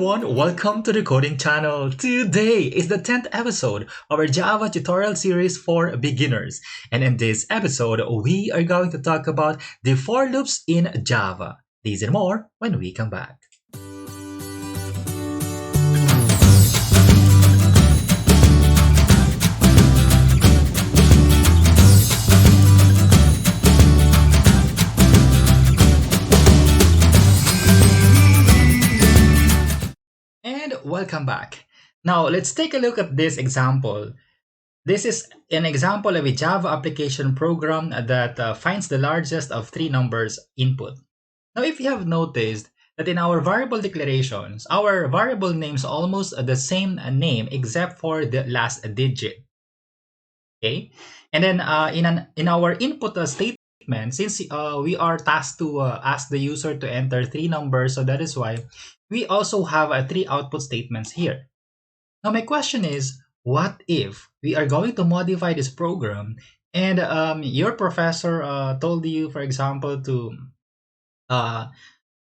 everyone, welcome to the Coding Channel. Today is the 10th episode of our Java tutorial series for beginners. And in this episode, we are going to talk about the for loops in Java. These and more when we come back. Welcome back. Now let's take a look at this example. This is an example of a Java application program that finds the largest of three numbers input. Now if you have noticed that in our variable declarations, our variable names almost the same name except for the last digit. Okay, and then in our input statement, since we are tasked to ask the user to enter three numbers, so that is why we also have three output statements here. Now my question is, what if we are going to modify this program and your professor told you, for example, to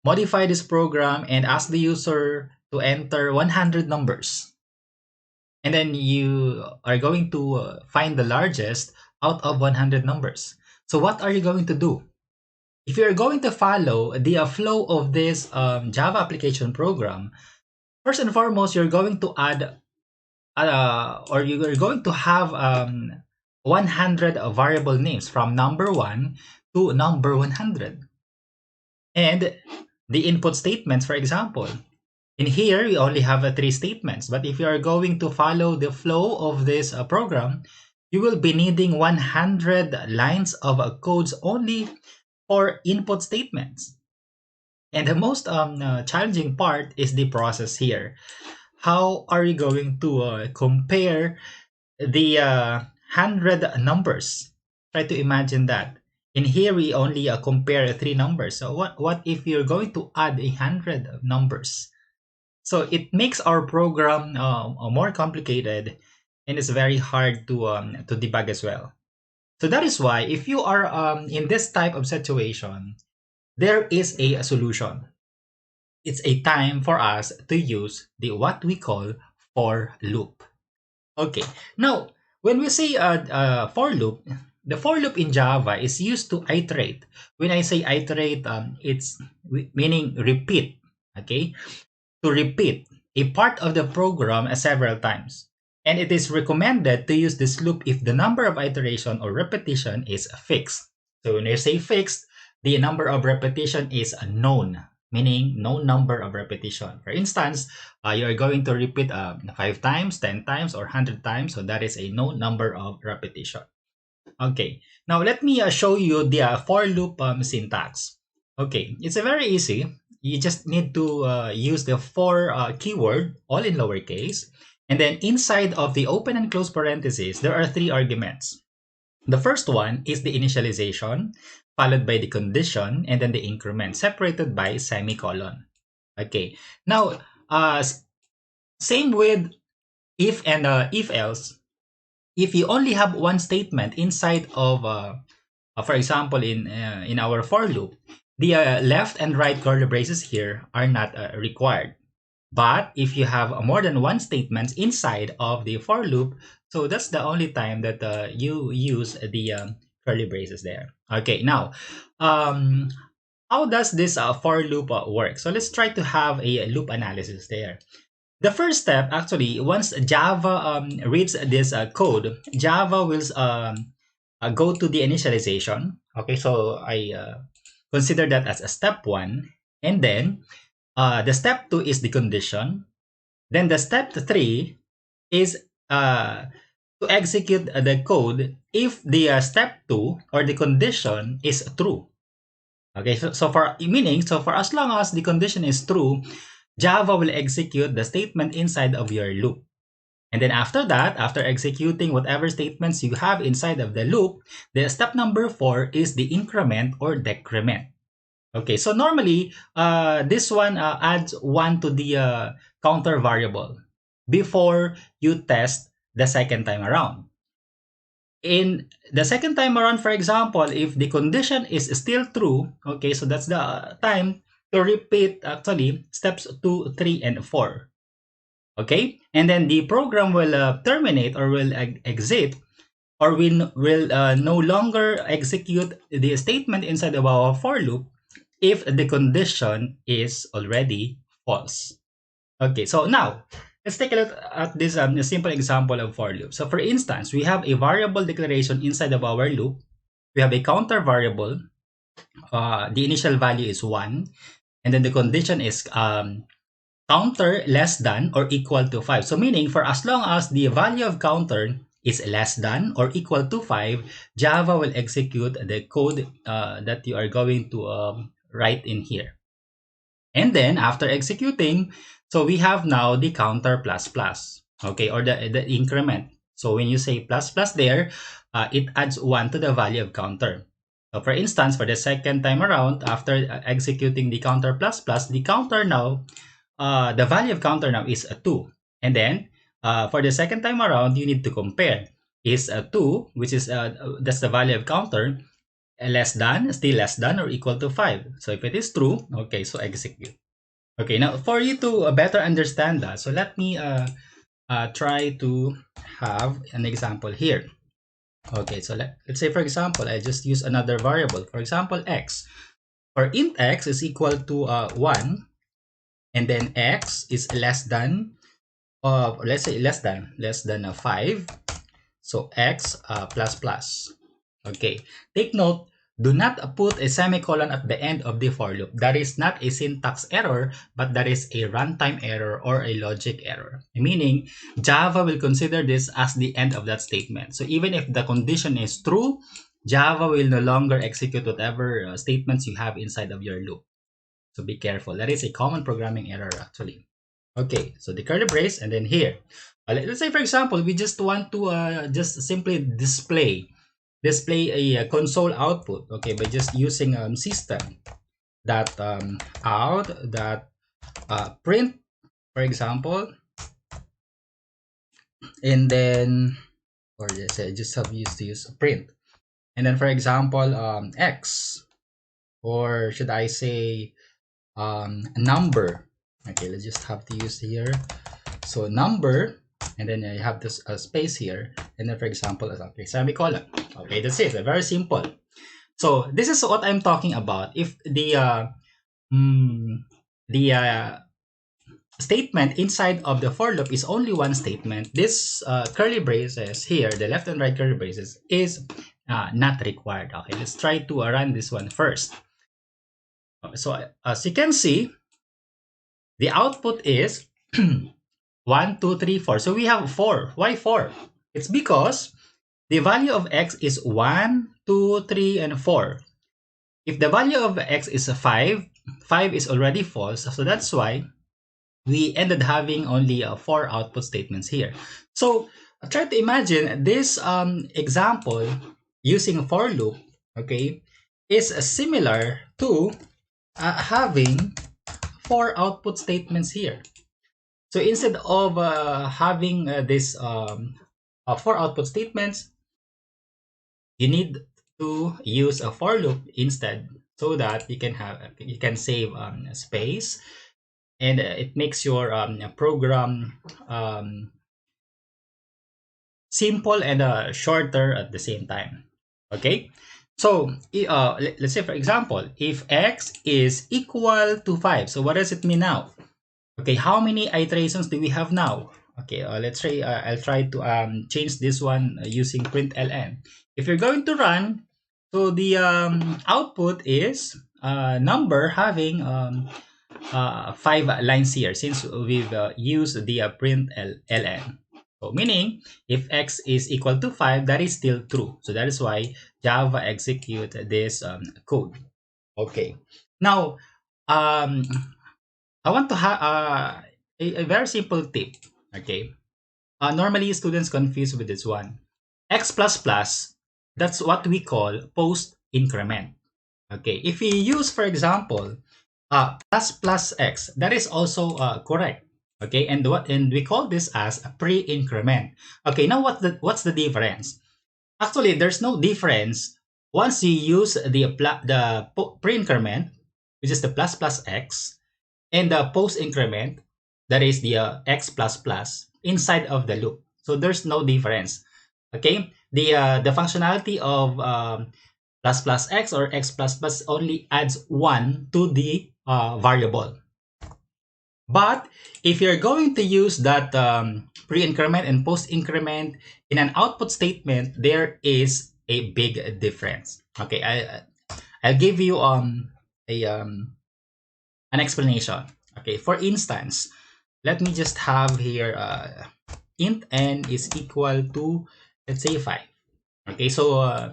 modify this program and ask the user to enter 100 numbers. And then you are going to find the largest out of 100 numbers. So what are you going to do? If you're going to follow the flow of this Java application program, first and foremost, you're going to add or you're going to have 100 variable names from number 1 to number 100. And the input statements, for example, in here, we only have three statements. But if you are going to follow the flow of this program, you will be needing 100 lines of codes only for input statements. And the most challenging part is the process here. How are you going to compare the 100 numbers? Try to imagine that. In here, we only compare three numbers. So what if you're going to add 100 numbers? So it makes our program more complicated, and it's very hard to debug as well. So that is why if you are in this type of situation, there is a solution. It's a time for us to use the what we call for loop. Okay, now when we say for loop, the for loop in Java is used to iterate. When I say iterate, it's meaning repeat. Okay, to repeat a part of the program several times. And it is recommended to use this loop if the number of iteration or repetition is fixed. So when you say fixed, the number of repetition is known, meaning known number of repetition. For instance, you are going to repeat 5 times, 10 times, or 100 times. So that is a known number of repetition. Okay, now let me show you the for loop syntax. Okay, it's very easy. You just need to use the for keyword, all in lowercase. And then inside of the open and close parentheses, there are three arguments. The first one is the initialization, followed by the condition, and then the increment, separated by semicolon. Okay, now same with if and if else. If you only have one statement inside of, for example, in our for loop, the left and right curly braces here are not required. But if you have more than one statement inside of the for loop, so that's the only time that you use the curly braces there. Okay, now, how does this for loop work? So let's try to have a loop analysis there. The first step, actually, once Java reads this code, Java will go to the initialization. Okay, so I consider that as a step 1. And then the step 2 is the condition. Then the step 3 is to execute the code if the step 2 or the condition is true. Okay, so for as long as the condition is true, Java will execute the statement inside of your loop. And then after that, after executing whatever statements you have inside of the loop, the step number 4 is the increment or decrement. Okay, so normally, this one adds 1 to the counter variable before you test the second time around. In the second time around, for example, if the condition is still true, okay, so that's the time to repeat actually steps 2, 3, and 4. Okay, and then the program will terminate or will exit or will no longer execute the statement inside of our for loop if the condition is already false. Okay, so now let's take a look at this a simple example of for loop. So for instance, we have a variable declaration inside of our loop. We have a counter variable. The initial value is 1, and then the condition is counter less than or equal to 5. So meaning for as long as the value of counter is less than or equal to 5, Java will execute the code that you are going to write in here. And then after executing, so we have now the counter plus plus, okay, or the increment. So when you say plus plus there, it adds 1 to the value of counter. So for instance, for the second time around, after executing the counter plus plus, the counter now, the value of counter now is a 2. And then for the second time around, you need to compare. Is a 2, which is that's the value of counter, less than, still less than or equal to 5. So if it is true, okay, so execute. Okay, now for you to better understand that, so let me try to have an example here. Okay, so let's say for example, I just use another variable. For example, x. For int x is equal to 1, and then x is less than, let's say less than 5. So x plus plus. Okay, take note, do not put a semicolon at the end of the for loop. That is not a syntax error, but that is a runtime error or a logic error. Meaning, Java will consider this as the end of that statement. So even if the condition is true, Java will no longer execute whatever statements you have inside of your loop. So be careful. That is a common programming error actually. Okay, so the curly brace, and then here. Let's say for example, we just want to just simply display a console output, okay, by just using system that out that print, for example, and then, or just have used to use print, and then for example x, or should I say number. Okay, let's just have to use here, so number, and then I have this space here, and then for example, okay, semicolon. Okay, that's it. Very simple. So this is what I'm talking about. If the statement inside of the for loop is only one statement, this curly braces here, the left and right curly braces, is not required. Okay, let's try to run this one first. So as you can see, the output is 1, 2, 3, 4. So we have 4. Why 4? It's because the value of x is 1, 2, 3, and 4. If the value of x is 5, 5 is already false. So that's why we ended having only 4 output statements here. So try to imagine this example using a for loop, okay, is similar to having 4 output statements here. So instead of having this 4 output statements, you need to use a for loop instead, so that you can save space, and it makes your program simple and shorter at the same time. Okay, so let's say for example, if x is equal to 5, so what does it mean now? Okay, how many iterations do we have now? Okay, let's try. I'll try to change this one using println. If you're going to run, so the output is number having 5 lines here, since we've used the println. So meaning, if x is equal to 5, that is still true. So that is why Java execute this code. Okay, now I want to have a very simple tip. Okay, normally students confuse with this one. X plus plus, that's what we call post increment. Okay, if we use, for example, plus plus x, that is also correct. Okay, and we call this as a pre-increment. Okay, now what's the difference? Actually, there's no difference once you use the pre-increment which is the plus plus x, and the post increment, that is the x plus plus inside of the loop. So there's no difference. Okay, the functionality of plus plus x or x plus plus only adds 1 to the variable. But if you're going to use that pre-increment and post-increment in an output statement, there is a big difference. Okay, I'll give you a an explanation. Okay, for instance, let me just have here int n is equal to, let's say, 5. Okay, so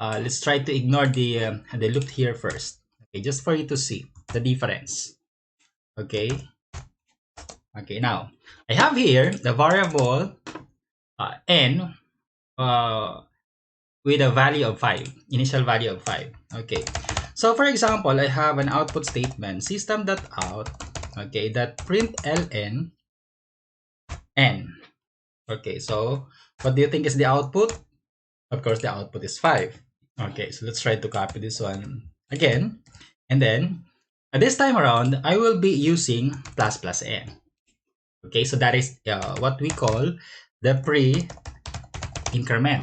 let's try to ignore the loop here first. Okay, just for you to see the difference. Okay. Okay, now I have here the variable n with a value of 5, initial value of 5. Okay, so for example, I have an output statement system.out, okay, that print ln n. Okay, so what do you think is the output? Of course, the output is 5. Okay, so let's try to copy this one again, and then this time around I will be using plus plus n. Okay, so that is what we call the pre-increment.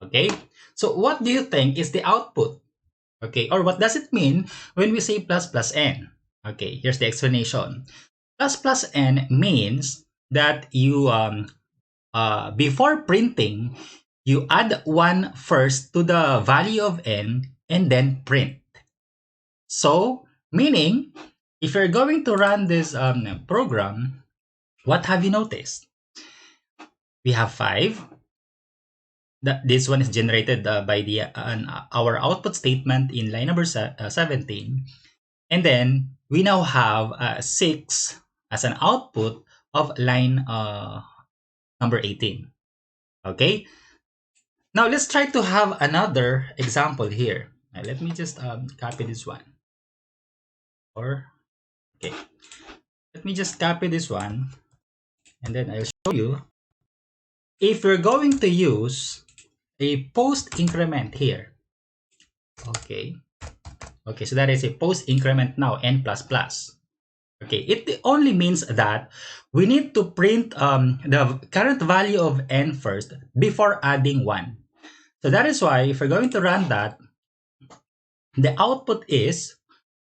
Okay, so what do you think is the output? Okay, or what does it mean when we say plus plus n? Okay, here's the explanation. Plus plus n means that you before printing, you add 1 first to the value of n and then print. So meaning, if you're going to run this program, what have you noticed? We have 5. This one is generated by our output statement in line number 17. And then we now have 6 as an output of line number 18. Okay. Now let's try to have another example here. Let me just copy this one. Okay. Let me just copy this one, and then I'll show you. If we're going to use a post increment here. Okay. Okay, so that is a post increment now, n plus plus. Okay, it only means that we need to print the current value of n first before adding 1. So that is why if we're going to run that, the output is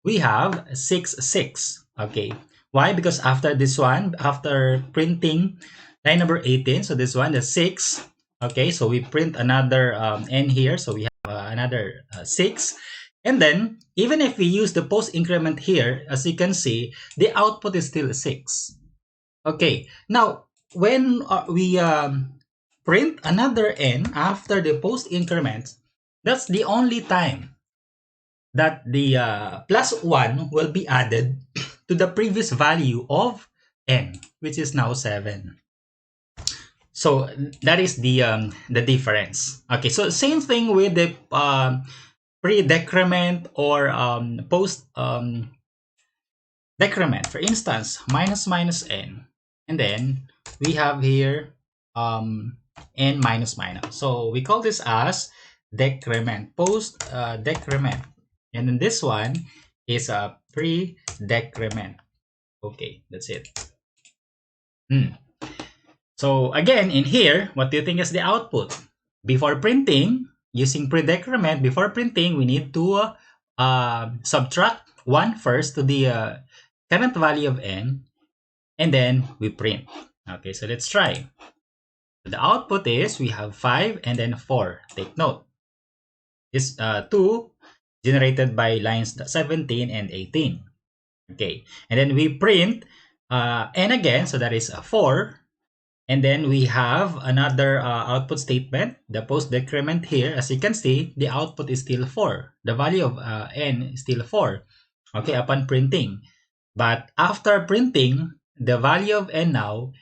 we have 6, 6. Okay, why? Because after this one, after printing line number 18, so this one, the 6. Okay, so we print another n here, so we have another 6. And then, even if we use the post increment here, as you can see, the output is still 6. Okay, now, when we print another n after the post increment, that's the only time that the plus 1 will be added to the previous value of n, which is now 7. So that is the difference. Okay, so same thing with the pre-decrement or post decrement. For instance, minus minus n, and then we have here n minus minus. So we call this as decrement, post decrement, and then this one is a pre-decrement. Okay, that's it. So again, in here, what do you think is the output? Before printing, using pre-decrement, before printing, we need to subtract 1 first to the current value of n, and then we print. Okay, so let's try. The output is we have 5 and then 4. Take note. This 2 generated by lines 17 and 18. Okay, and then we print n again, so that is 4. And then we have another output statement, the post decrement here. As you can see, the output is still 4. The value of n is still 4, okay, upon printing. But after printing, the value of n now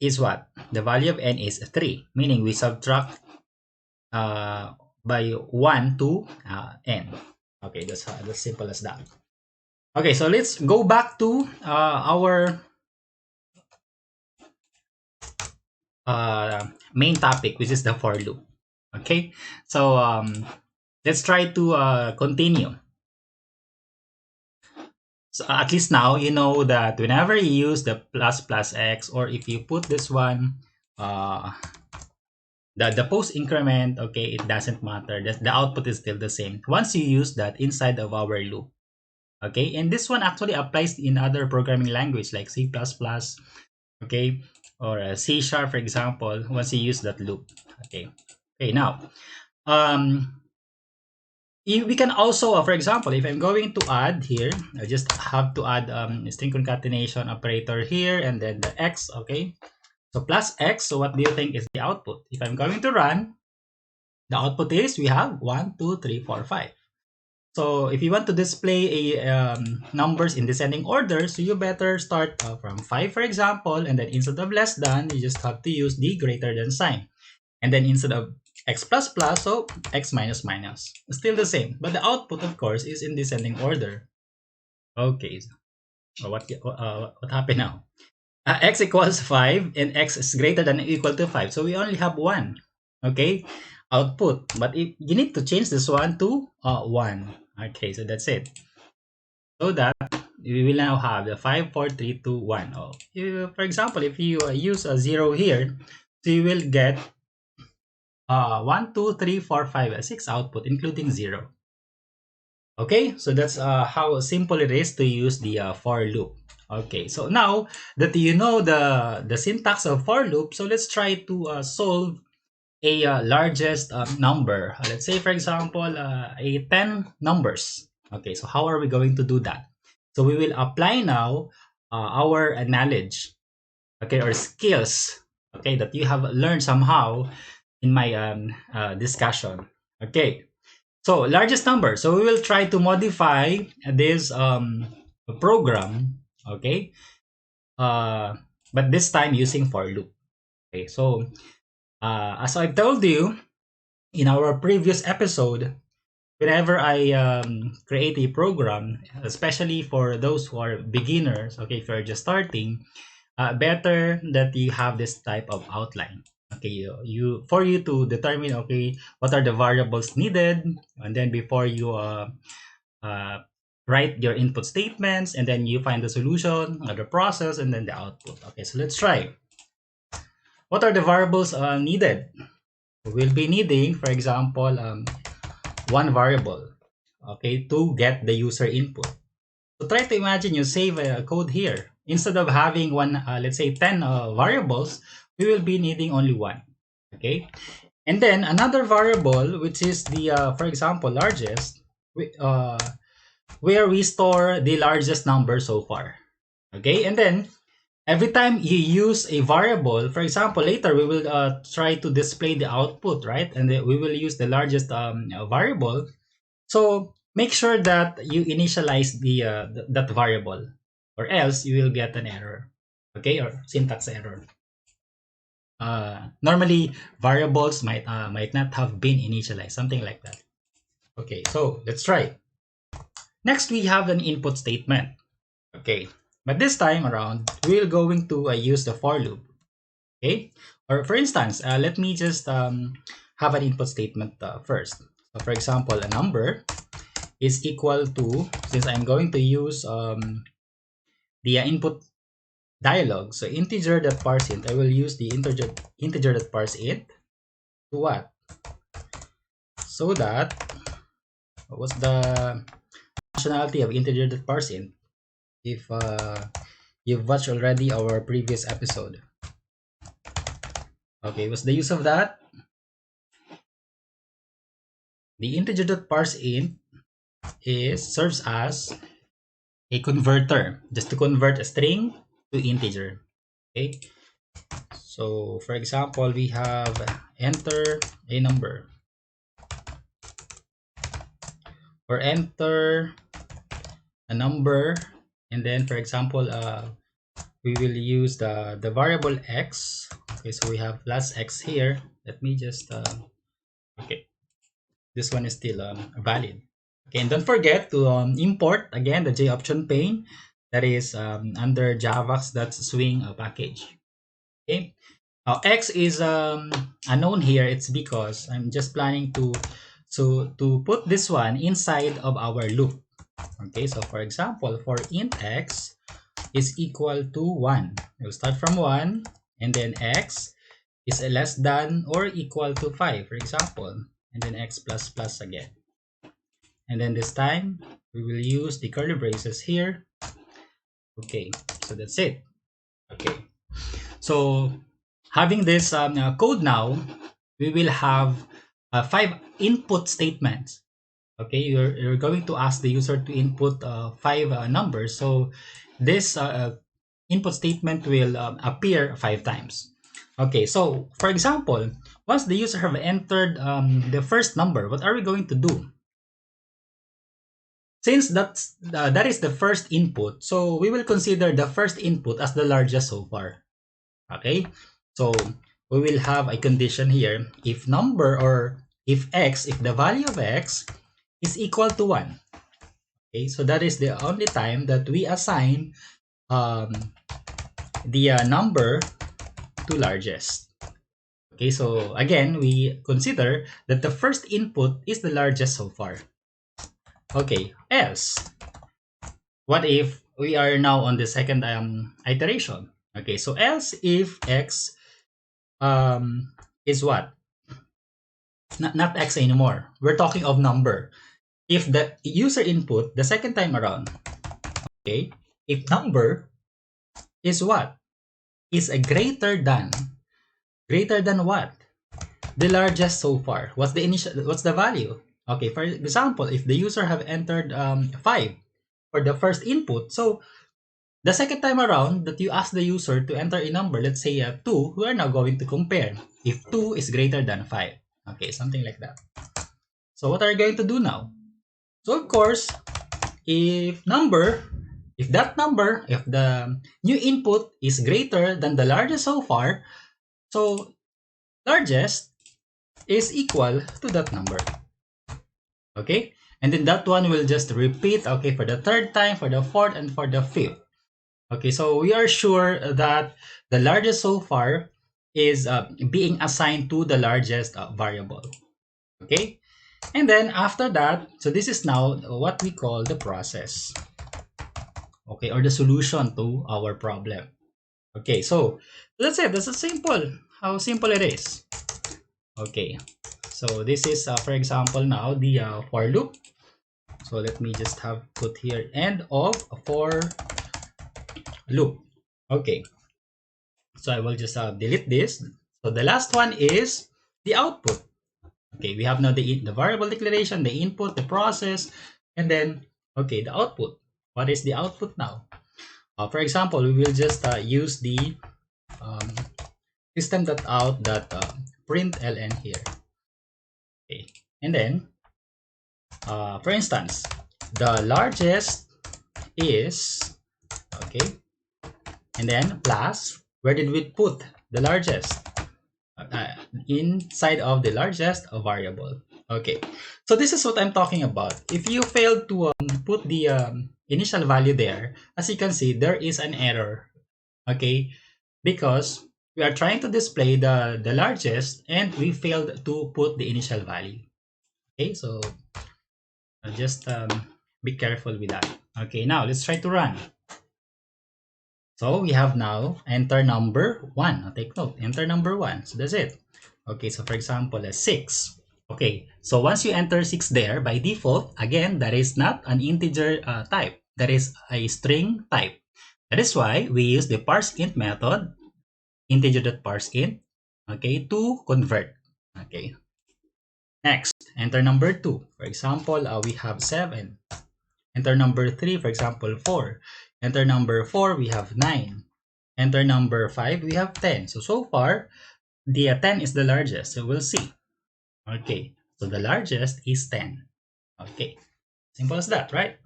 is what? The value of n is 3, meaning we subtract by 1 to n. Okay, that's as simple as that. Okay, so let's go back to our main topic, which is the for loop. Okay, so let's try to continue. So at least now you know that whenever you use the plus plus x, or if you put this one, uh, the post increment, okay, it doesn't matter. The output is still the same once you use that inside of our loop. Okay, and this one actually applies in other programming language like C++, okay, or C sharp, for example, once you use that loop. Okay, okay, now um we can also, for example, if I'm going to add here, I just have to add string concatenation operator here, and then the x. Okay, so plus x. So what do you think is the output? If I'm going to run, the output is we have 1 2 3 4 5. So if you want to display a numbers in descending order, so you better start from 5, for example, and then instead of less than, you just have to use the greater than sign. And then instead of x plus plus, so x minus minus. Still the same, but the output, of course, is in descending order. Okay, so what happened now? X equals 5 and x is greater than or equal to 5. So we only have 1, okay, output. But you need to change this one to 1. Okay, so that's it. So that we will now have the 5, 4, 3, 2, 1. Oh, for example, if you use a 0 here, so you will get 1, 2, 3, 4, 5, 6 output, including 0. Okay, so that's how simple it is to use the for loop. Okay, so now that you know the syntax of for loop, so let's try to solve a largest number. Let's say, for example, a 10 numbers. Okay, so how are we going to do that? So we will apply now our knowledge, okay, or skills, okay, that you have learned somehow in my discussion. Okay, so largest number. So we will try to modify this program, okay, but this time using for loop. Okay, so as I told you in our previous episode, whenever I create a program, especially for those who are beginners, okay, if you're just starting, better that you have this type of outline. Okay, you for you to determine, okay, what are the variables needed, and then before you uh, write your input statements, and then you find the solution, the process, and then the output. Okay, so let's try. What are the variables needed? We'll be needing, for example, one variable, okay, to get the user input. So try to imagine you save a code here. Instead of having one, let's say 10 variables, we will be needing only one, okay? And then another variable, which is the, for example, largest, where we store the largest number so far, okay? And then every time you use a variable, for example, later we will try to display the output, right? And then we will use the largest variable. So make sure that you initialize that variable, or else you will get an error, okay, or syntax error. Normally variables might not have been initialized, something like that. Okay, so let's try. Next, we have an input statement. Okay, but this time around, we're going to use the for loop. Okay, or for instance, let me just have an input statement first. So for example, a number is equal to, since I'm going to use the input dialog, so integer that parse int, I will use the integer that parse int to what? So that, what's the functionality of integer that parse int? If you've watched already our previous episode. Okay, what's the use of that? The integer that parse int serves as a converter, just to convert a string to integer. Okay, so for example, we have enter a number, or enter a number, and then for example, we will use the variable x. Okay, so we have plus x here. Let me just okay, this one is still valid. Okay, and don't forget to import again the J option pane that is under javax.swing package. Okay, now x is unknown here. It's because I'm just planning to put this one inside of our loop. Okay, so for example, for int x is equal to 1. We'll start from 1, and then x is less than or equal to 5, for example, and then x plus plus again. And then this time, we will use the curly braces here. Okay, so that's it. Okay, so having this code now, we will have 5 input statements. Okay, you're going to ask the user to input 5 numbers. So this input statement will appear 5 times. Okay, so for example, once the user have entered the first number, what are we going to do? Since that is the first input, so we will consider the first input as the largest so far. Okay, so we will have a condition here: if number, or if x, if the value of x is equal to 1. Okay, so that is the only time that we assign the number to largest. Okay, so again, we consider that the first input is the largest so far. Okay, else, what if we are now on the second iteration? Okay, so else if x is what? Not x anymore. We're talking of number. If the user input the second time around, okay, if number is what? Is a greater than what? The largest so far. What's the value? Okay, for example, if the user have entered 5 for the first input, so the second time around that you ask the user to enter a number, let's say 2, we are now going to compare if 2 is greater than 5. Okay, something like that. So what are you going to do now? So of course, if the new input is greater than the largest so far, so largest is equal to that number. Okay, and then that one will just repeat, okay, for the third time, for the fourth, and for the fifth. Okay, so we are sure that the largest so far is being assigned to the largest variable. Okay, and then after that, so this is now what we call the process. Okay, or the solution to our problem. Okay, so that's it. That's how simple it is. Okay, so this is, for example, now the for loop. So let me just have put here end of for loop. Okay, so I will just delete this. So the last one is the output. Okay, we have now the variable declaration, the input, the process, and then, okay, the output. What is the output now? For example, we will just use the um, system.out.println here. Okay, and then, for instance, the largest is, okay, and then plus, where did we put the largest? Inside of the largest variable. Okay, so this is what I'm talking about. If you fail to put the initial value there, as you can see, there is an error. Okay, because we are trying to display the largest and we failed to put the initial value. Okay, so just be careful with that. Okay, now let's try to run. So we have now enter number 1. Now take note, enter number 1. So that's it. Okay, so for example, 6. Okay, so once you enter 6 there, by default, again, that is not an integer type. That is a string type. That is why we use the parseInt method, integer.parseInt, okay, to convert. Okay. Next, enter number 2. For example, we have 7. Enter number 3, for example, 4. Enter number 4, we have 9. Enter number 5, we have 10. So far, the 10 is the largest. So we'll see. Okay, so the largest is 10. Okay, simple as that, right?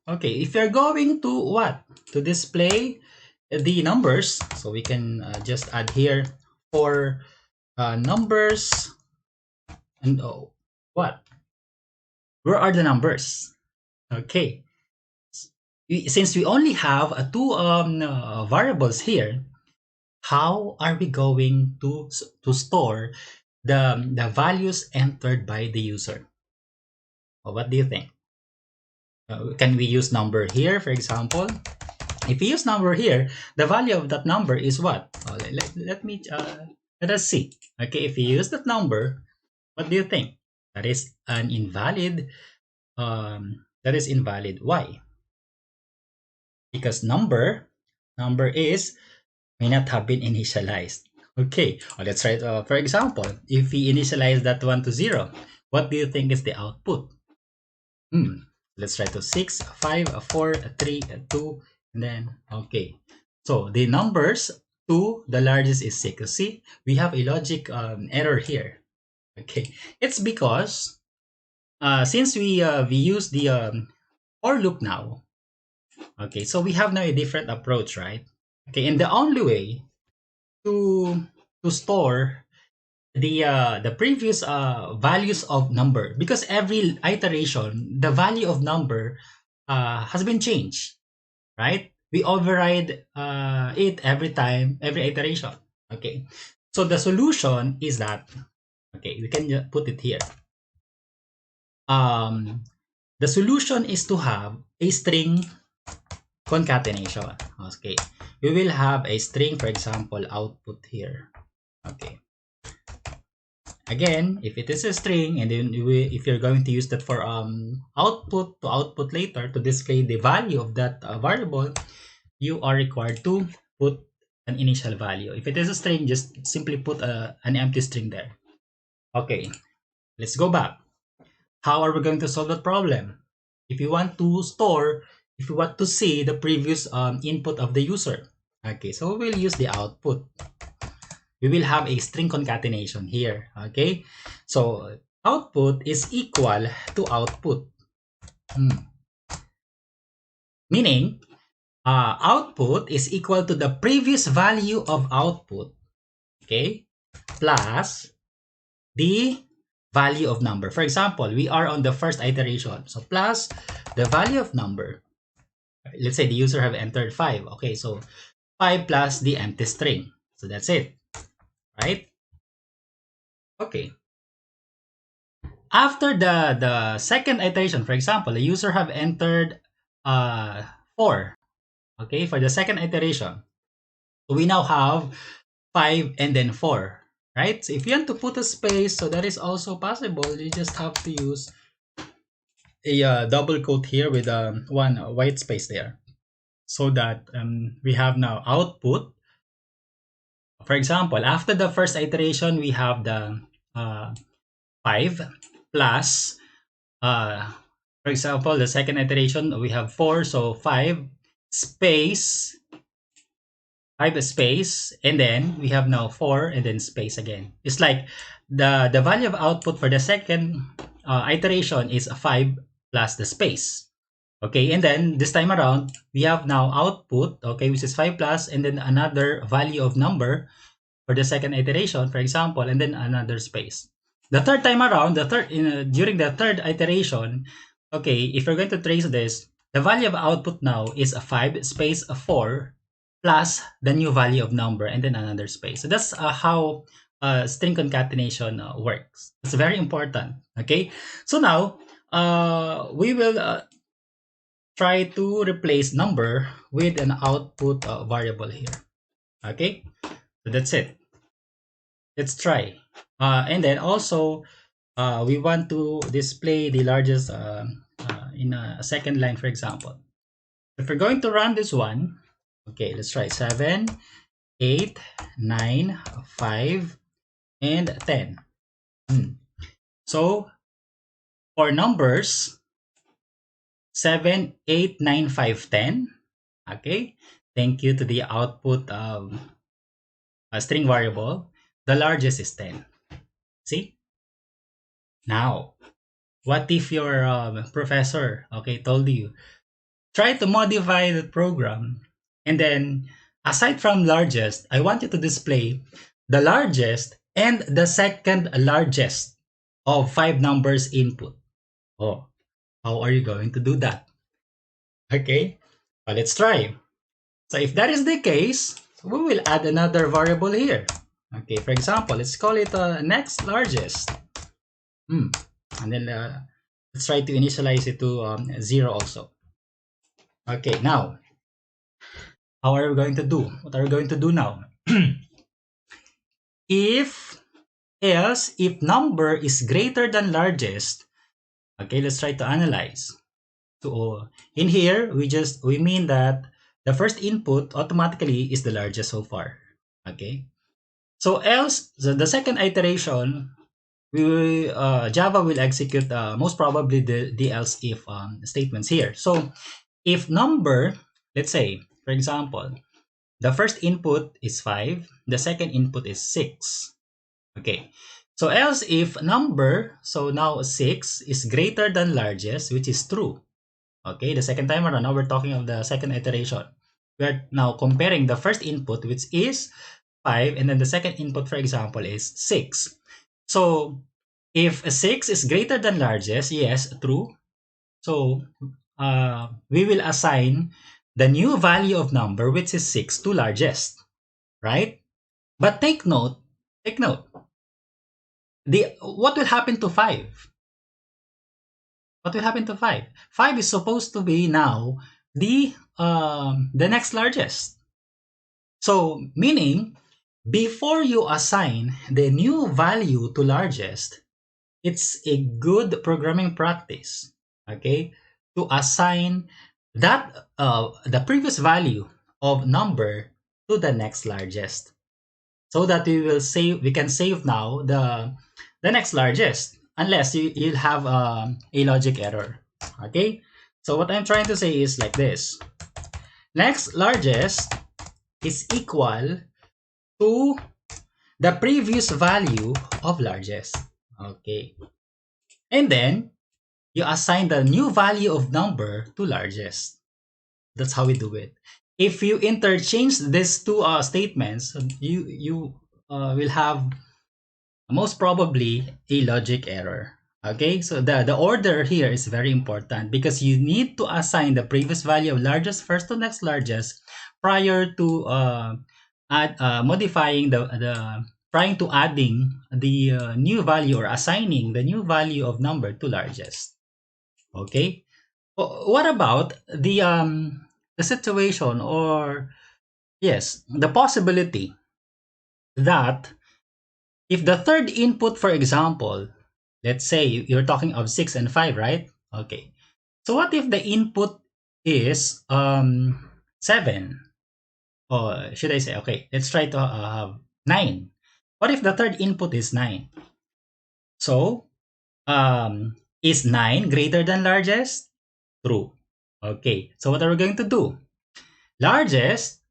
Okay, if you're going to what? To display the numbers, so we can just add here for numbers, and what? Where are the numbers? Okay, since we only have two variables here, how are we going to store the values entered by the user? Well, what do you think? Can we use number here, for example? If we use number here, the value of that number is what? Let us see. Okay, if we use that number, what do you think? That is an invalid. That is invalid. Why? Because number is may not have been initialized. Okay, let's try it. For example, if we initialize that one to 0, what do you think is the output? Let's try to 6, 5, 4, 3, 2, and then, okay. So the numbers to the largest is 6. See, we have a logic error here. Okay, it's because since we use the for loop now. Okay, so we have now a different approach, right? Okay, and the only way to store the previous values of number, because every iteration the value of number has been changed, right? We override it every time, every iteration. Okay, so the solution is that, okay, we can just put it here. The solution is to have a string concatenation. Okay, we will have a string, for example, output here. Okay, again, if it is a string, and then if you're going to use that for output to output later to display the value of that variable, you are required to put an initial value. If it is a string, just simply put an empty string there. Okay, let's go back. How are we going to solve that problem? If you want to store, if you want to see the previous input of the user, okay, so we'll use the output. We will have a string concatenation here. Okay, so output is equal to output. Meaning, output is equal to the previous value of output, okay, plus the value of number. For example, we are on the first iteration, so plus the value of number. Let's say the user have entered 5. Okay, so 5 plus the empty string. So that's it, right? Okay. After the second iteration, for example, the user have entered 4. Okay, for the second iteration. So we now have 5 and then 4, right? So if you want to put a space, so that is also possible. You just have to use a double quote here with one white space there, so that we have now output. For example, after the first iteration, we have the 5 plus, for example, the second iteration, we have 4, so 5 space, 5 space, and then we have now 4 and then space again. It's like the value of output for the second iteration is 5 plus the space. Okay, and then this time around, we have now output, okay, which is 5 plus, and then another value of number for the second iteration, for example, and then another space. The third time around, during the third iteration, okay, if you're going to trace this, the value of output now is a 5 space a 4 plus the new value of number and then another space. So that's how string concatenation works. It's very important. Okay, so now we will try to replace number with an output variable here. Okay, so that's it. Let's try. And then also we want to display the largest in a second line, for example. If we're going to run this one, okay, let's try 7, 8, 9, 5, and 10. So for numbers 7, 8, 9, 5, 10, okay, thank you to the output string variable, the largest is 10. See? Now, what if your professor, okay, told you, try to modify the program, and then aside from largest, I want you to display the largest and the second largest of 5 numbers input. Oh, how are you going to do that? Okay, well, let's try. So if that is the case, we will add another variable here. Okay, for example, let's call it next largest. And then let's Let's try to initialize it to 0 also. Okay, now, how are we going to do? What are we going to do now? if if number is greater than largest, okay, let's try to analyze. So in here, we mean that the first input automatically is the largest so far. Okay. So else, the second iteration, Java will execute most probably the else if statements here. So if number, let's say, for example, the first input is 5, the second input is 6. Okay. So else if number, so now 6 is greater than largest, which is true. Okay, the second time around, now we're talking of the second iteration. We're now comparing the first input, which is 5, and then the second input, for example, is 6. So if 6 is greater than largest, yes, true. So we will assign the new value of number, which is 6, to largest, right? But take note, what will happen to 5? What will happen to 5? 5 is supposed to be now the next largest. So meaning, before you assign the new value to largest, it's a good programming practice, okay, to assign that the previous value of number to the next largest, so that we can save now the next largest, unless you'll have a logic error. Okay, so what I'm trying to say is like this: next largest is equal to the previous value of largest. Okay, and then you assign the new value of number to largest. That's how we do it. If you interchange these two statements, you will have most probably a logic error. Okay, so the order here is very important, because you need to assign the previous value of largest first to next largest prior to modifying trying to adding the new value, or assigning the new value of number to largest. Okay, what about the situation, or yes, the possibility that if the third input, for example, let's say you're talking of 6 and 5, right? Okay. So what if the input is 7? Or should I say, okay, let's try to have 9. What if the third input is 9? So is 9 greater than largest? True. Okay. So what are we going to do? Largest,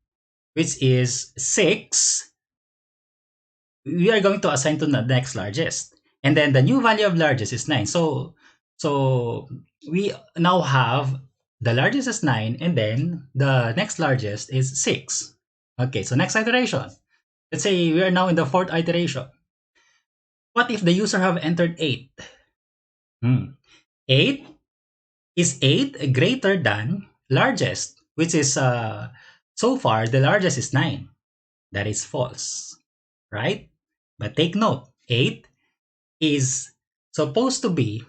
which is 6, we are going to assign to the next largest. And then the new value of largest is 9. So we now have the largest is 9, and then the next largest is 6. Okay, so next iteration. Let's say we are now in the fourth iteration. What if the user have entered 8? 8 is 8 greater than largest, which is so far the largest is 9. That is false, right? But take note, 8 is supposed to be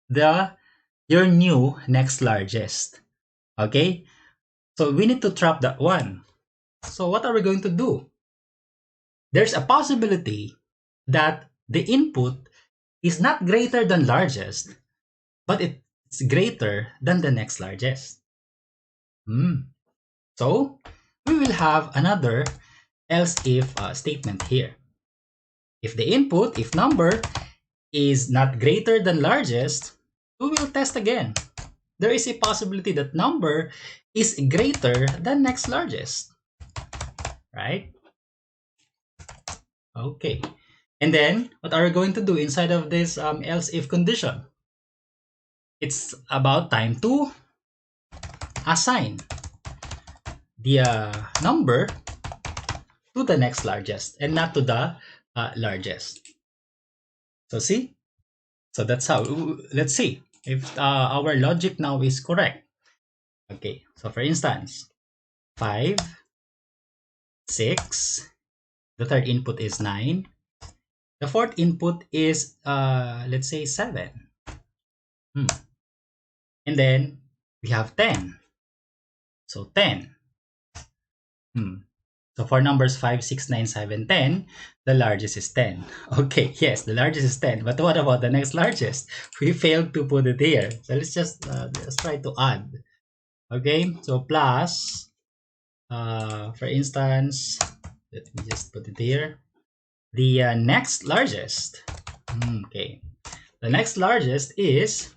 your new next largest. Okay? So we need to trap that one. So what are we going to do? There's a possibility that the input is not greater than largest, but it's greater than the next largest. So we will have another else if statement here. If the input, if number is not greater than largest, we will test again. There is a possibility that number is greater than next largest, right? Okay. And then what are we going to do inside of this else if condition? It's about time to assign the number to the next largest and not to the largest. So see? So that's how, let's see if our logic now is correct. Okay, so for instance, 5, 6, the third input is 9, the fourth input is let's say 7. Hmm. And then we have 10. So 10. Hmm. So for numbers 5, 6, 9, 7, 10, the largest is 10. Okay, yes, the largest is 10. But what about the next largest? We failed to put it here. So let's try to add. Okay, so plus, for instance, let me just put it here. The next largest. Okay, the next largest is,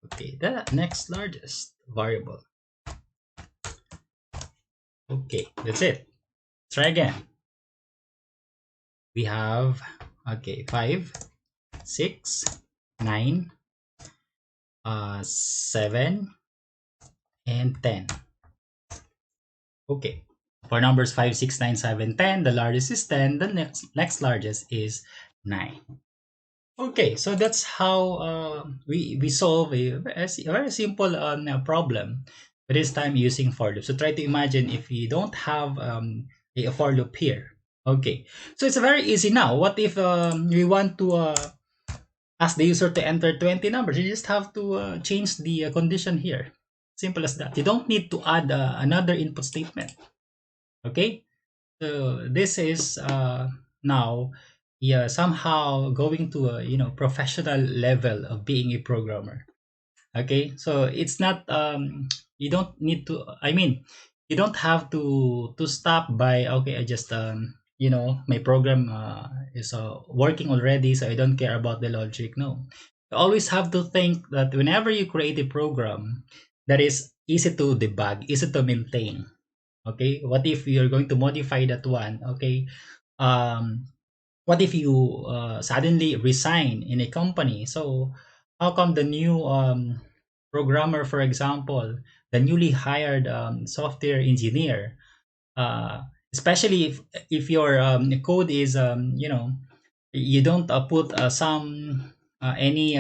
okay, the next largest variable. Okay, that's it. Try again. We have, okay, 5, 6, 9, 7, and 10. Okay. For numbers 5, 6, 9, 7, 10, the largest is 10. The next largest is 9. Okay, so that's how we solve a very simple problem, but this time using for loop. So try to imagine if you don't have a for loop here. Okay, so it's very easy now. What if we want to ask the user to enter 20 numbers? You just have to change the condition here. Simple as that. You don't need to add another input statement. Okay, so this is now, yeah, somehow going to a professional level of being a programmer. Okay, so it's not you don't need to, I mean, you don't have to stop by, okay, I just my program is working already, so I don't care about the logic. No, you always have to think that whenever you create a program that is easy to debug, easy to maintain. Okay, what if you're going to modify that one? Okay, um what if you suddenly resign in a company? So how come the new programmer, for example, the newly hired software engineer, uh, especially if your code is you don't put some any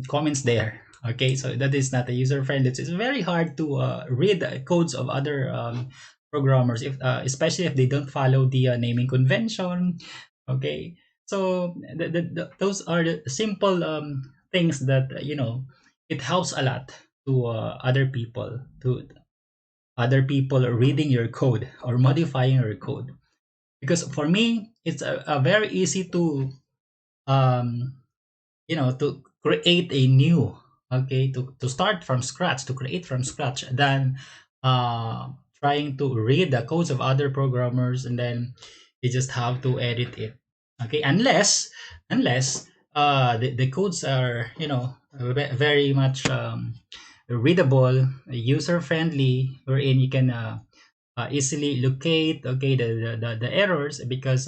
comments there. Okay, so that is not a user friendly. It's very hard to read the codes of other programmers, if especially if they don't follow the naming convention. Okay, so those are the simple things that it helps a lot to other people reading your code or modifying your code. Because for me, it's a very easy to um to create a new, okay, to start from scratch, to create from scratch, than uh trying to read the codes of other programmers and then you just have to edit it. Okay, unless the codes are very much readable, user friendly, wherein you can easily locate, okay, the errors, because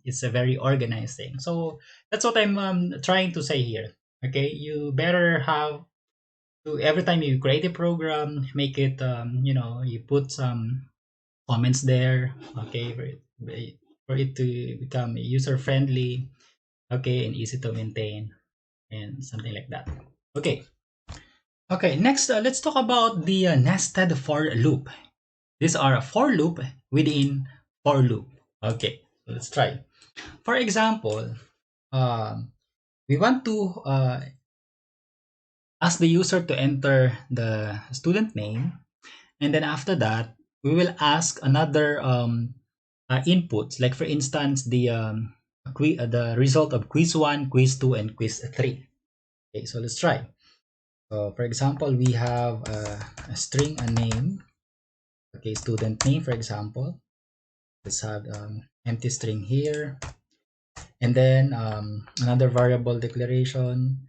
it's a very organized thing. So that's what I'm trying to say here. Okay, you better have to, every time you create a program, make it you put some comments there, okay, for it to become user friendly, okay, and easy to maintain, and something like that. Okay. Okay, next, let's talk about the nested for loop. These are a for loop within for loop. Okay, let's try. For example, we want to ask the user to enter the student name, and then after that, we will ask another inputs, like for instance, the result of quiz 1, quiz 2, and quiz 3. Okay, so let's try. So for example, we have a string, a name, okay, student name, for example. Let's have empty string here, and then another variable declaration.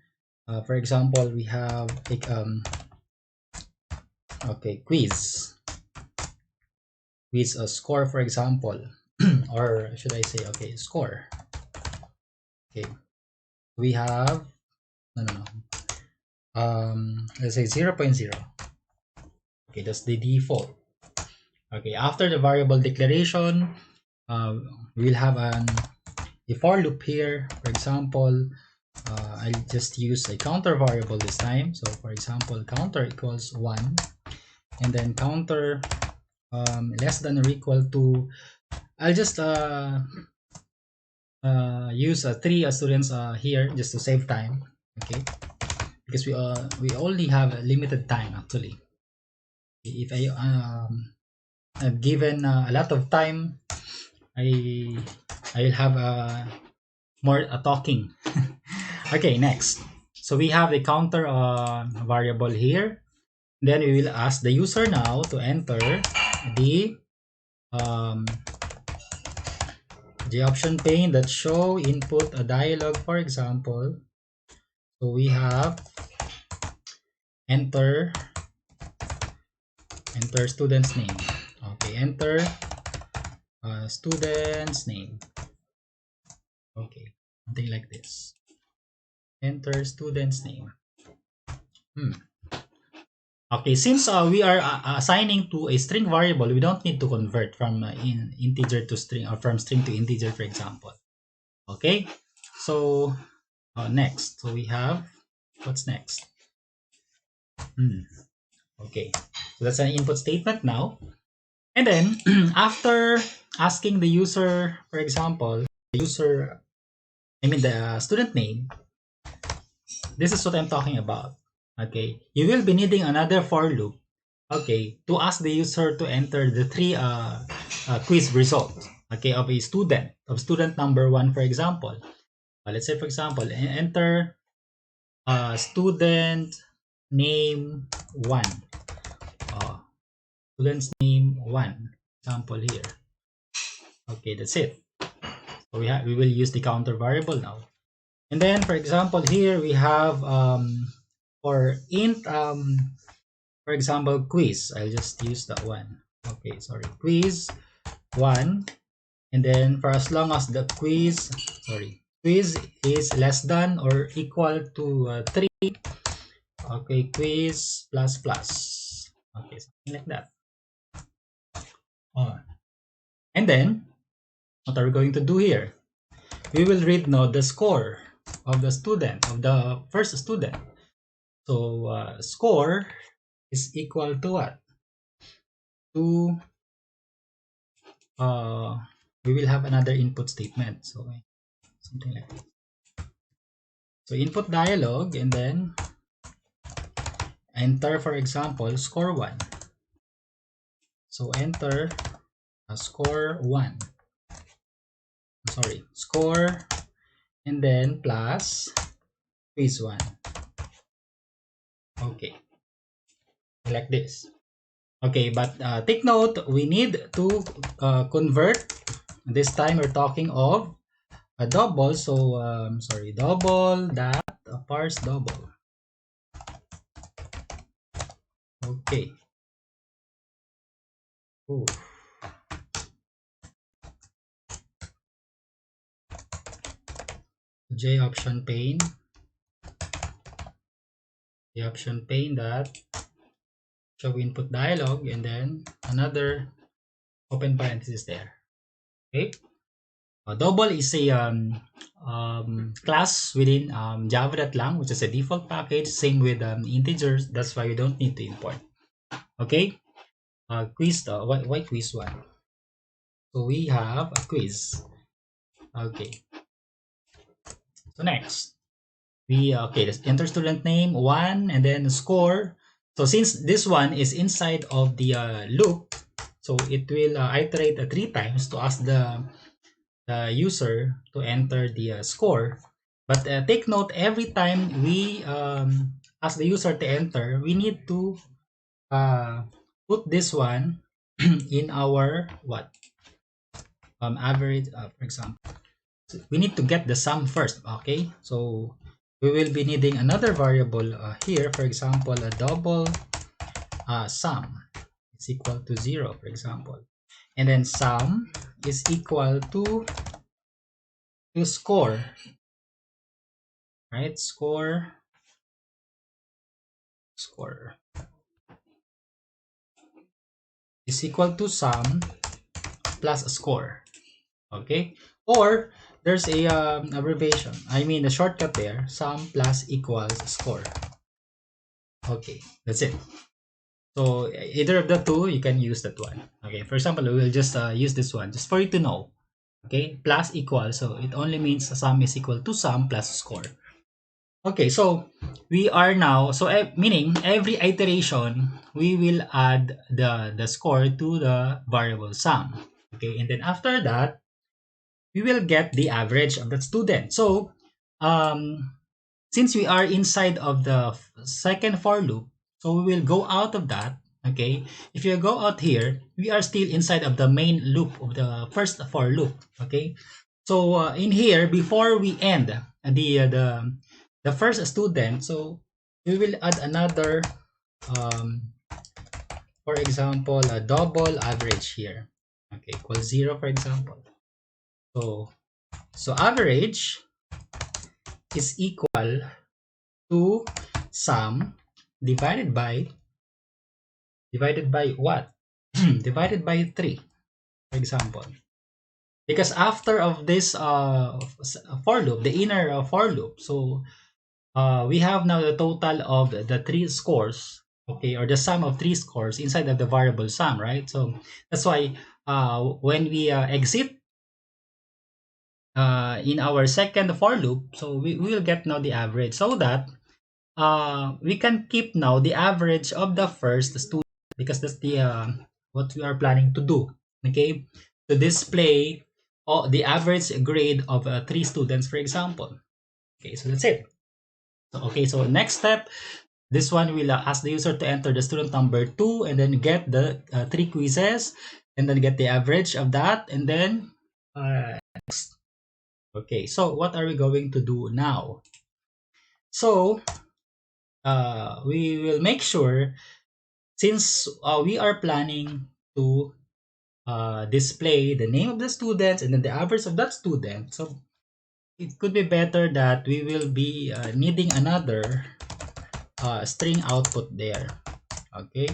For example, we have okay, quiz a score, for example, or should I say, okay, score. Okay, we have, no, let's say 0.0. Okay, that's the default. Okay, after the variable declaration, we'll have a for loop here. For example, I'll just use a counter variable this time. So for example, counter equals 1, and then counter less than or equal to, I'll just use 3 students here just to save time. Okay, because we only have a limited time actually. If I have given a lot of time, I will have more talking. Okay, next. So we have the counter variable here. Then we will ask the user now to enter the um, option pane that show input a dialog, for example. So we have enter student's name. Okay, enter student's name. Okay, something like this. Enter student's name. Okay, since we are assigning to a string variable, we don't need to convert from integer to string, or from string to integer, for example. Okay, so next, so we have, what's next? Okay, so that's an input statement now. And then after asking the user, for example, the student name, this is what I'm talking about. Okay, you will be needing another for loop, okay, to ask the user to enter the three quiz results, okay, of a student, number 1, for example. Let's say, for example, enter student name 1. Student's name 1, example here. Okay, that's it. So we will use the counter variable now. And then, for example, here we have for int for example, quiz. I'll just use that one. Okay, sorry, quiz 1. And then for as long as the quiz is less than or equal to 3, okay, quiz plus plus. Okay, something like that. And then what are we going to do here? We will read now the score of the student, of the first student. So score is equal to what? To we will have another input statement. So something like that. So input dialog, and then enter, for example, score 1. So enter score 1. Sorry, score, and then plus quiz 1. Okay, like this. Okay, but take note, we need to convert. This time we're talking of a double. So sorry, double that parse double. Okay. Ooh. J option pane. The option pane that show input dialog, and then another open parenthesis there. Okay. Double is a class within Java.lang, which is a default package. Same with integers. That's why we don't need to import. Okay. Quiz. Why quiz 1? So we have a quiz. Okay. So next, we let's enter student name 1, and then score. So since this one is inside of the loop, so it will iterate 3 times to ask the user to enter the score. But take note, every time we ask the user to enter, we need to put this one in our average, for example. So we need to get the sum first. Okay, so we will be needing another variable here, for example, a double sum is equal to 0, for example, and then sum is equal to score, right? Score is equal to sum plus score. Okay, or there's a abbreviation, I mean the shortcut there, sum plus equals score. Okay, that's it. So either of the two, you can use that one. Okay, for example, we will just use this one just for you to know. Okay, plus equal, so it only means sum is equal to sum plus score. Okay, so we are now, so meaning every iteration, we will add the score to the variable sum. Okay, and then after that, we will get the average of that student. So, um, since we are inside of the second for loop, so we will go out of that. Okay, if you go out here, we are still inside of the main loop of the first for loop. Okay, so in here, before we end the first student, so we will add another, um, for example, a double average here. Okay, equals 0, for example. So average is equal to sum divided by what? Divided by 3, for example. Because after of this for loop, the inner for loop, so we have now the total of the 3 scores, okay, or the sum of 3 scores inside of the variable sum, right? So that's why when we exit in our second for loop, so we will get now the average, so that we can keep now the average of the first student, because that's the what we are planning to do. Okay, to display the average grade of 3 students, for example. Okay, so that's it. So, okay, so next step, this one will ask the user to enter the student number 2 and then get the 3 quizzes and then get the average of that, and then next. Okay, so what are we going to do now? So we will make sure, since we are planning to display the name of the students and then the average of that student, so it could be better that we will be needing another string output there. Okay,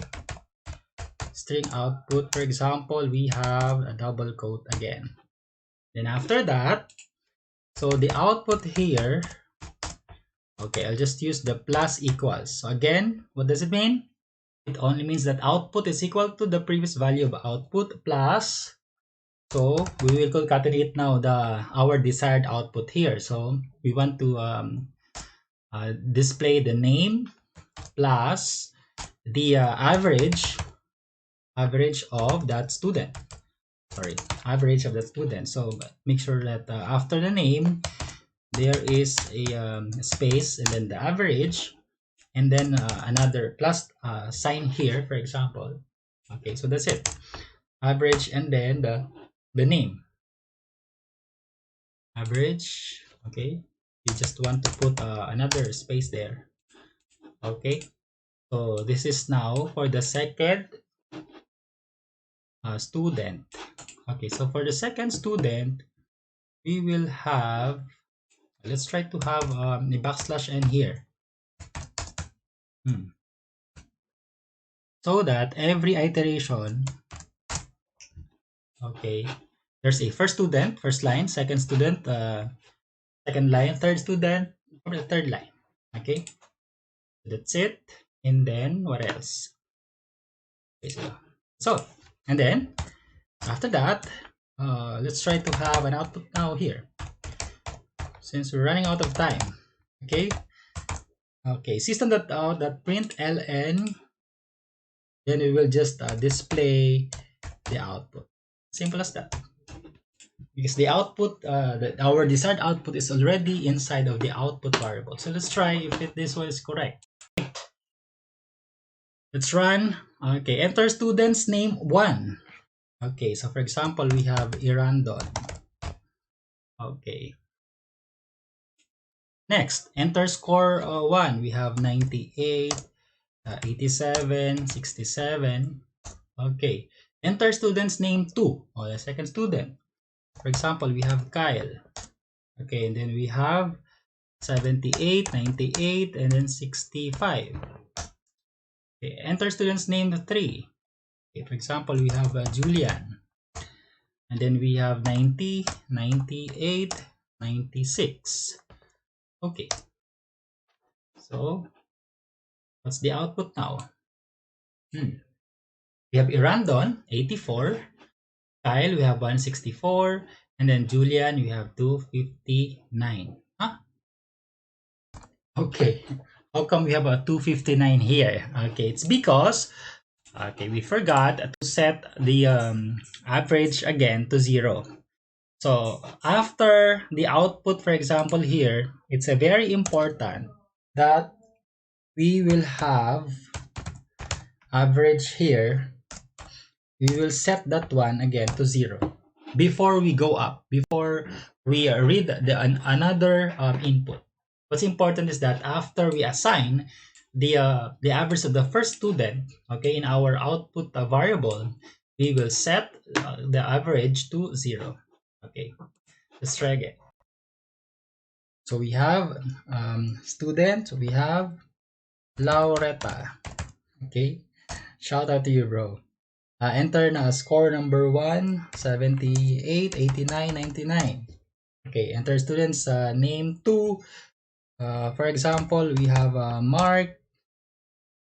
string output, for example, we have a double quote again. Then after that, so the output here, okay, I'll just use the plus equals. So again, what does it mean? It only means that output is equal to the previous value of output plus, so we will concatenate now our desired output here. So we want to display the name plus the average of that student. Sorry, average of the student. So make sure that after the name, there is a space and then the average, and then another plus sign here, for example. Okay, so that's it. Average and then the name. Average. Okay, you just want to put another space there. Okay, so this is now for the second student. Okay, so for the second student, we will have, let's try to have a backslash n here. So that every iteration, okay, there's a first student, first line, second student, second line, third student, or the third line. Okay, that's it. And then what else? Okay, so and then after that, let's try to have an output now here, since we're running out of time. Okay, okay, system.out that print ln, then we will just display the output. Simple as that. Because the output, our desired output is already inside of the output variable. So let's try if this one is correct. Let's run. Okay, enter student's name 1. Okay, so for example, we have Irandon. Okay. Next, enter score 1. We have 98, 87, 67. Okay. Enter student's name 2, or the second student. For example, we have Kyle. Okay, and then we have 78, 98, and then 65. Okay, enter student's name 3. Okay, for example, we have Julian. And then we have 90, 98, 96. Okay. So, what's the output now? We have Irandon, 84. Kyle, we have 164. And then Julian, we have 259. Huh? Okay, how come we have a 259 here? Okay, it's because we forgot to set the average again to 0. So after the output, for example, here, it's a very important that we will have average here. We will set that one again to 0 before we go up, before we read another input. What's important is that after we assign the average of the first student, okay, in our output variable, we will set the average to 0. Okay, let's try again. So we have student, we have Laureta. Okay, shout out to you, bro. Enter na score number 1, 78, 89, 99. Okay, enter students name 2. For example, we have Mark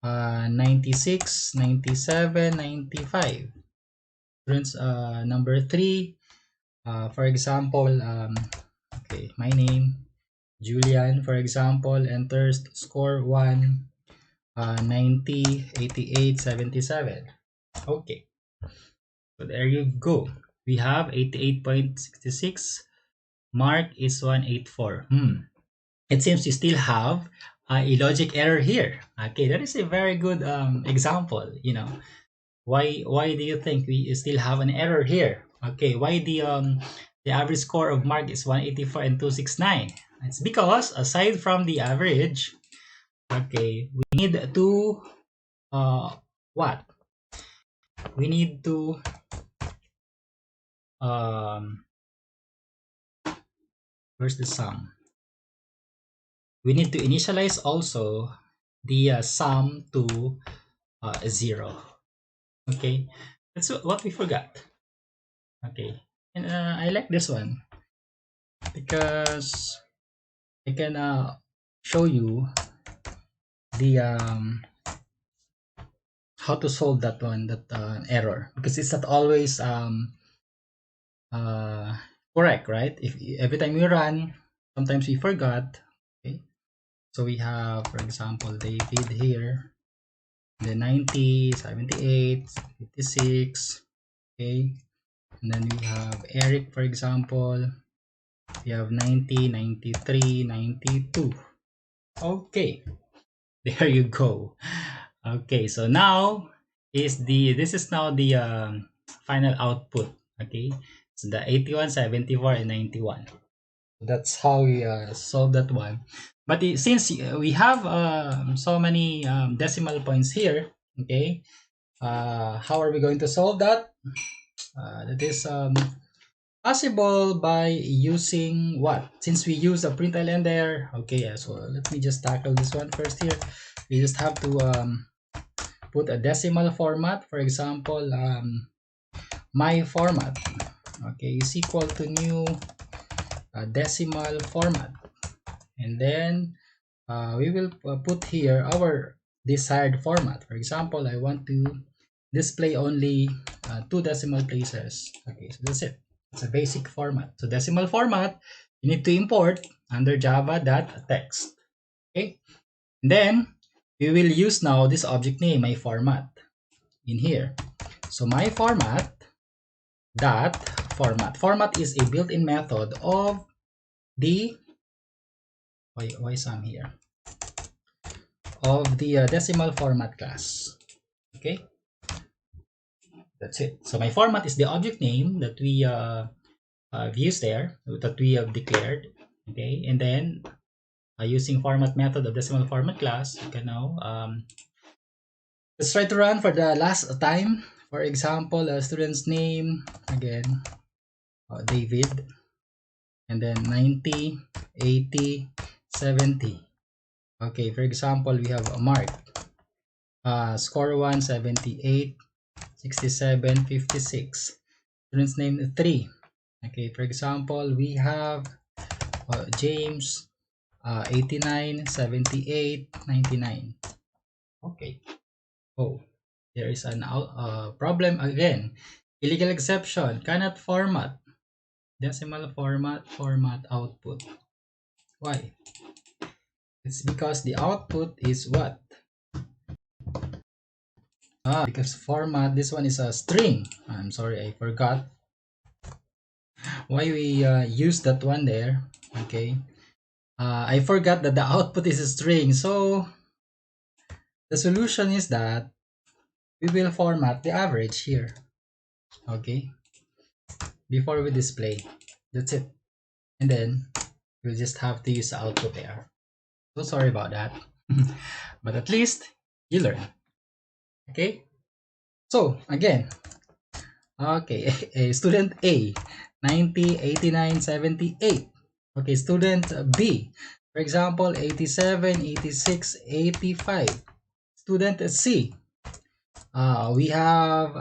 96, 97, 95. Students number 3. For example, okay, my name Julian, for example, enters score 1, 90, 88, 77. Okay, so there you go. We have 88.66. Mark is 184. It seems you still have a logic error here. Okay, that is a very good example. You know, why do you think we still have an error here? Okay, why the average score of Mark is 184 and 269? It's because aside from the average, okay, we need to what? We need to um where's the sum? We need to initialize also the sum to 0. Okay, that's what we forgot. Okay, and I like this one because I can show you the how to solve that one, that error, because it's not always uh, correct, right? If every time we run, sometimes we forgot. Okay, so we have, for example, David here, the 90, 78, 56. Okay, and then we have Eric, for example, we have 90, 93, 92. Okay, there you go. Okay, so now this is now the final output. Okay, so the 81, 74, and 91. That's how we solve that one. But since we have so many decimal points here, okay, how are we going to solve that? That is possible by using what? Since we use a println there, okay, so let me just tackle this one first here. We just have to put a decimal format. For example, my format, okay, is equal to new decimal format, and then we will put here our desired format. For example, I want to display only 2 decimal places. Okay, so that's it. It's a basic format. So decimal format, you need to import under java.text. Okay, and then we will use now this object name, my format, in here. So my format dot format. Format is a built-in method of the why some here of the decimal format class. Okay, that's it. So my format is the object name that we have used there, that we have declared. Okay, and then using format method of decimal format class, you can now let's try to run for the last time. For example, student's name again, David, and then 90, 80, 70. Okay, for example, we have a Mark, score 1, 78, 67, 56. Student's name 3. Okay, for example, we have James, 89, 78, 99. Okay. Oh, there is an problem again. Illegal exception, cannot format decimal format output. Why? It's because the output is what? Because format, this one is a string. I'm sorry, I forgot why we use that one there. Okay. I forgot that the output is a string. So the solution is that we will format the average here. Okay. Before we display. That's it. And then we'll just have to use the output there. So sorry about that. But at least you learn. Okay. So again, okay, student A, 90, 89, 78. Okay, student B, for example, 87, 86, 85. Student C, we have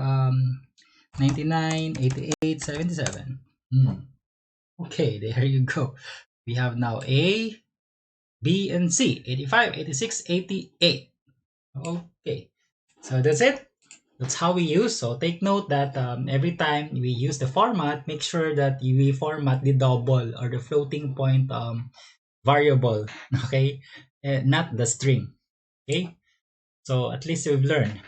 99, 88, 77. Okay, there you go. We have now A, B, and C, 85, 86, 88. Okay, so that's it. That's how we use. So take note that every time we use the format, make sure that we format the double or the floating point variable, okay, not the string. Okay, so at least we've learned.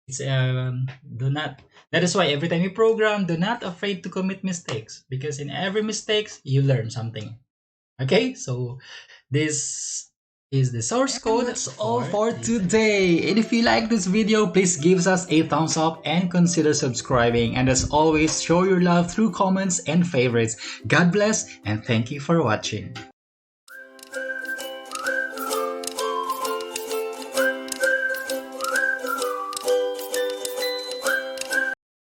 It's do not. That is why every time you program, do not afraid to commit mistakes, because in every mistakes you learn something. Okay, so this is the source code. That's all for today. And if you like this video, please give us a thumbs up and consider subscribing. And as always, show your love through comments and favorites. God bless and thank you for watching.